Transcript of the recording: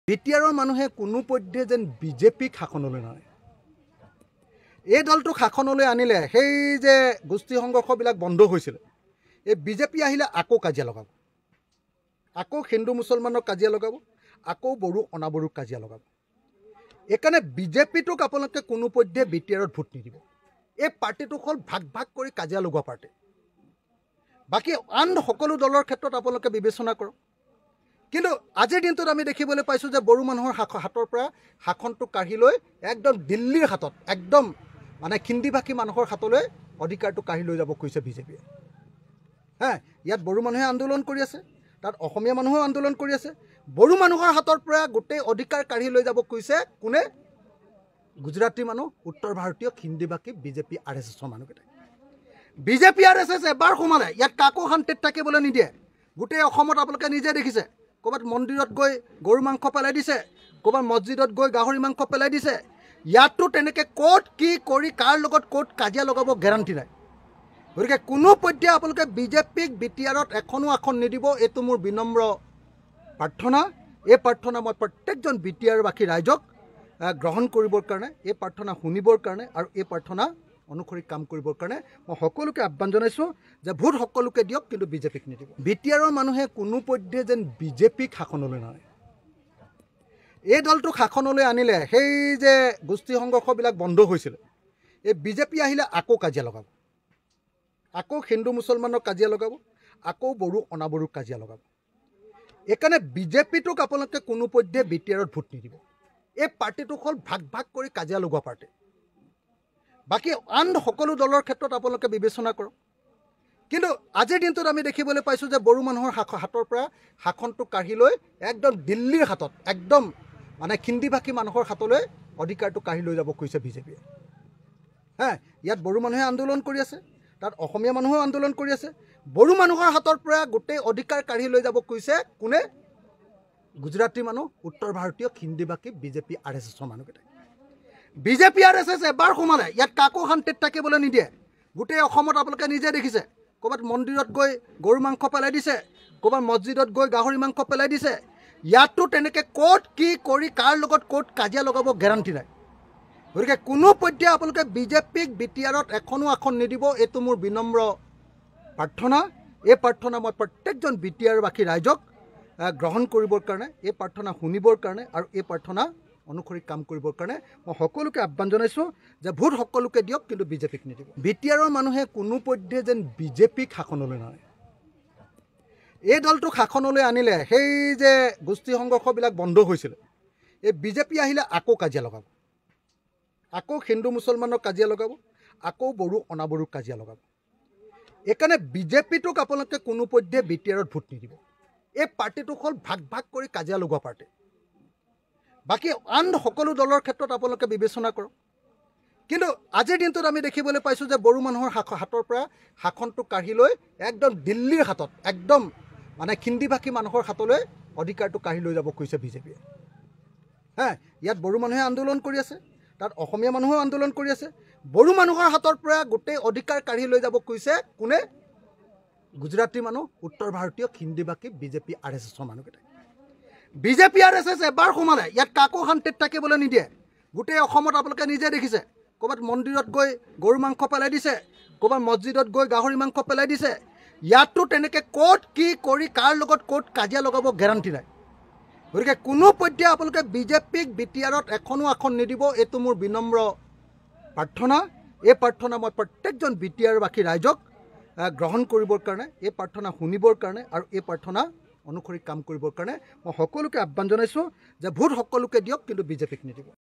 বিটিআৰৰ মানুহে কোনো পধ্যে যেন বিজেপিক শাসনলৈ নানে। এই দলটোক শাসনলৈ আনিলে সেই যে গোষ্ঠী সংঘৰ্ষবিলাক বন্ধ হৈছিল, এই বিজেপি আহিলে আকৌ কাজিয়া লগাব, আকৌ হিন্দু মুছলমানক কাজিয়া লগাব, আকৌ বড়ো অনাবড়োক কাজিয়া লগাব। এইকাৰণে বিজেপিটোক আপোনালোকে কোনো পধ্যে বিটিআৰত ভোট নিদিব। এই পাৰ্টিটো হ'ল ভাগ ভাগ কৰি কাজিয়া লগোৱা পাৰ্টি। বাকী আন সকলো দলৰ ক্ষেত্ৰত আপোনালোকে বিবেচনা কৰক। কিন্তু আজিৰ দিনটোত আমি দেখিবলৈ পাইছোঁ যে বড়ো মানুহৰ হাতৰ পৰা শাসনটো কাঢ়ি লৈ একদম দিল্লীৰ হাতত, একদম মানে খিন্দি ভাষী মানুহৰ হাতলৈ অধিকাৰটো কাঢ়ি লৈ যাব খুজিছে বিজেপিয়ে। ইয়াত বড়ো মানুহে আন্দোলন কৰি আছে, তাত অসমীয়া মানুহেও আন্দোলন কৰি আছে। বড়ো মানুহৰ হাতৰ পৰা গোটেই অধিকাৰ কাঢ়ি লৈ যাব খুজিছে কোনে? গুজৰাটী মানুহ, উত্তৰ ভাৰতীয় হিন্দী ভাষী বিজেপি RSSৰ মানুহকেইটাই। বিজেপি RSS এবাৰ সোমালে ইয়াত কাকো শান্তিত থাকিবলৈ নিদিয়ে। গোটেই অসমত আপোনালোকে নিজে দেখিছে, ক'ৰবাত মন্দিৰত গৈ গৰু মাংস পেলাই দিছে, ক'ৰবাত মছজিদত গৈ গাহৰি মাংস পেলাই দিছে। ইয়াতো তেনেকৈ ক'ত কি কৰি কাৰ লগত ক'ত কাজিয়া লগাব গেৰাণ্টি নাই। গতিকে কোনো পধ্যে আপোনালোকে বিজেপিক বিটিআৰত এখনো আসন নিদিব, এইটো মোৰ বিনম্ৰ প্ৰাৰ্থনা। এই প্ৰাৰ্থনা মই প্ৰত্যেকজন বিটিআৰবাসী ৰাইজক গ্ৰহণ কৰিবৰ কাৰণে, এই প্ৰাৰ্থনা শুনিবৰ কাৰণে আৰু এই প্ৰাৰ্থনা অনুসৰি কাম কৰিবৰ কাৰণে মই সকলোকে আহ্বান জনাইছোঁ যে ভোট সকলোকে দিয়ক, কিন্তু বিজেপিক নিদিব। বিটিআৰৰ মানুহে কোনো পধ্যে যেন বিজেপিক শাসনলৈ নানে। এই দলটোক শাসনলৈ আনিলে সেই যে গোষ্ঠী সংঘৰ্ষবিলাক বন্ধ হৈছিল, এই বিজেপি আহিলে আকৌ কাজিয়া লগাব, আকৌ হিন্দু মুছলমানক কাজিয়া লগাব, আকৌ বড়ো অনাবড়োক কাজিয়া লগাব। এইকাৰণে বিজেপিটোক আপোনালোকে কোনো পধ্যে বিটিআৰত ভোট নিদিব। এই পাৰ্টিটো হ'ল ভাগ ভাগ কৰি কাজিয়া লগোৱা পাৰ্টি। বাকী আন সকলো দলৰ ক্ষেত্ৰত আপোনালোকে বিবেচনা কৰক। কিন্তু আজিৰ দিনটোত আমি দেখিবলৈ পাইছোঁ যে বড়ো মানুহৰ হাতৰ পৰা শাসনটো কাঢ়ি লৈ একদম দিল্লীৰ হাতত, একদম মানে খিন্দি ভাষী মানুহৰ হাতলৈ অধিকাৰটো কাঢ়ি লৈ যাব খুজিছে বিজেপিয়ে। ইয়াত বড়ো মানুহে আন্দোলন কৰি আছে, তাত অসমীয়া মানুহেও আন্দোলন কৰি আছে। বড়ো মানুহৰ হাতৰ পৰা গোটেই অধিকাৰ কাঢ়ি লৈ যাব খুজিছে কোনে? গুজৰাটী মানুহ, উত্তৰ ভাৰতীয় হিন্দী ভাষী বিজেপি RSSৰ মানুহকেইটাই। বিজেপি RSS এবাৰ সোমালে ইয়াত কাকো শান্তিত থাকিবলৈ নিদিয়ে। গোটেই অসমত আপোনালোকে নিজে দেখিছে, ক'ৰবাত মন্দিৰত গৈ গৰু মাংস পেলাই দিছে, ক'ৰবাত মছজিদত গৈ গাহৰি মাংস পেলাই দিছে। ইয়াতো তেনেকৈ ক'ত কি কৰি কাৰ লগত ক'ত কাজিয়া লগাব গেৰাণ্টি নাই। গতিকে কোনো পধ্যে আপোনালোকে বিজেপিক বিটিআৰত এখনো আসন নিদিব, এইটো মোৰ বিনম্ৰ প্ৰাৰ্থনা। এই প্ৰাৰ্থনা মই প্ৰত্যেকজন বিটিআৰবাসী ৰাইজক গ্ৰহণ কৰিবৰ কাৰণে, এই প্ৰাৰ্থনা শুনিবৰ কাৰণে আৰু এই প্ৰাৰ্থনা অনুসৰি কাম কৰিবৰ কাৰণে মই সকলোকে আহ্বান জনাইছোঁ যে ভোট সকলোকে দিয়ক, কিন্তু বিজেপিক নিদিব। বিটিআৰৰ মানুহে কোনো পধ্যে যেন বিজেপিক শাসনলৈ নানে। এই দলটোক শাসনলৈ আনিলে সেই যে গোষ্ঠী সংঘৰ্ষবিলাক বন্ধ হৈছিল, এই বিজেপি আহিলে আকৌ কাজিয়া লগাব, আকৌ হিন্দু মুছলমানক কাজিয়া লগাব, আকৌ বড়ো অনাবড়োক কাজিয়া লগাব। এইকাৰণে বিজেপিটোক আপোনালোকে কোনো পধ্যে বিটিআৰত ভোট নিদিব। এই পাৰ্টিটো হ'ল ভাগ ভাগ কৰি কাজিয়া লগোৱা পাৰ্টি। বাকী আন সকলো দলৰ ক্ষেত্ৰত আপোনালোকে বিবেচনা কৰক। কিন্তু আজিৰ দিনটোত আমি দেখিবলৈ পাইছোঁ যে বড়ো মানুহৰ হাতৰ পৰা শাসনটো কাঢ়ি লৈ একদম দিল্লীৰ হাতত, একদম মানে খিন্দি ভাষী মানুহৰ হাতলৈ অধিকাৰটো কাঢ়ি লৈ যাব খুজিছে বিজেপিয়ে। ইয়াত বড়ো মানুহে আন্দোলন কৰি আছে, তাত অসমীয়া মানুহেও আন্দোলন কৰি আছে। বড়ো মানুহৰ হাতৰ পৰা গোটেই অধিকাৰ কাঢ়ি লৈ যাব খুজিছে কোনে? গুজৰাটী মানুহ, উত্তৰ ভাৰতীয় হিন্দী ভাষী বিজেপি RSSৰ মানুহকেইটাই। বিজেপি RSS এবাৰ সোমালে ইয়াত কাকো শান্তিত থাকিবলৈ নিদিয়ে। গোটেই অসমত আপোনালোকে নিজে দেখিছে, ক'ৰবাত মন্দিৰত গৈ গৰু মাংস পেলাই দিছে, ক'ৰবাত মছজিদত গৈ গাহৰি মাংস পেলাই দিছে। ইয়াতো তেনেকৈ ক'ত কি কৰি কাৰ লগত ক'ত কাজিয়া লগাব গেৰাণ্টি নাই। গতিকে কোনো পধ্যে আপোনালোকে বিজেপিক বিটিআৰত এখনো আসন নিদিব, এইটো মোৰ বিনম্ৰ প্ৰাৰ্থনা। এই প্ৰাৰ্থনা মই প্ৰত্যেকজন বিটিআৰবাসী ৰাইজক গ্ৰহণ কৰিবৰ কাৰণে, এই প্ৰাৰ্থনা শুনিবৰ কাৰণে আৰু এই প্ৰাৰ্থনা অনুসৰি কাম কৰিবৰ কাৰণে মই সকলোকে আহ্বান জনাইছোঁ যে ভোট সকলোকে দিয়ক, কিন্তু বিজেপিক নিদিব।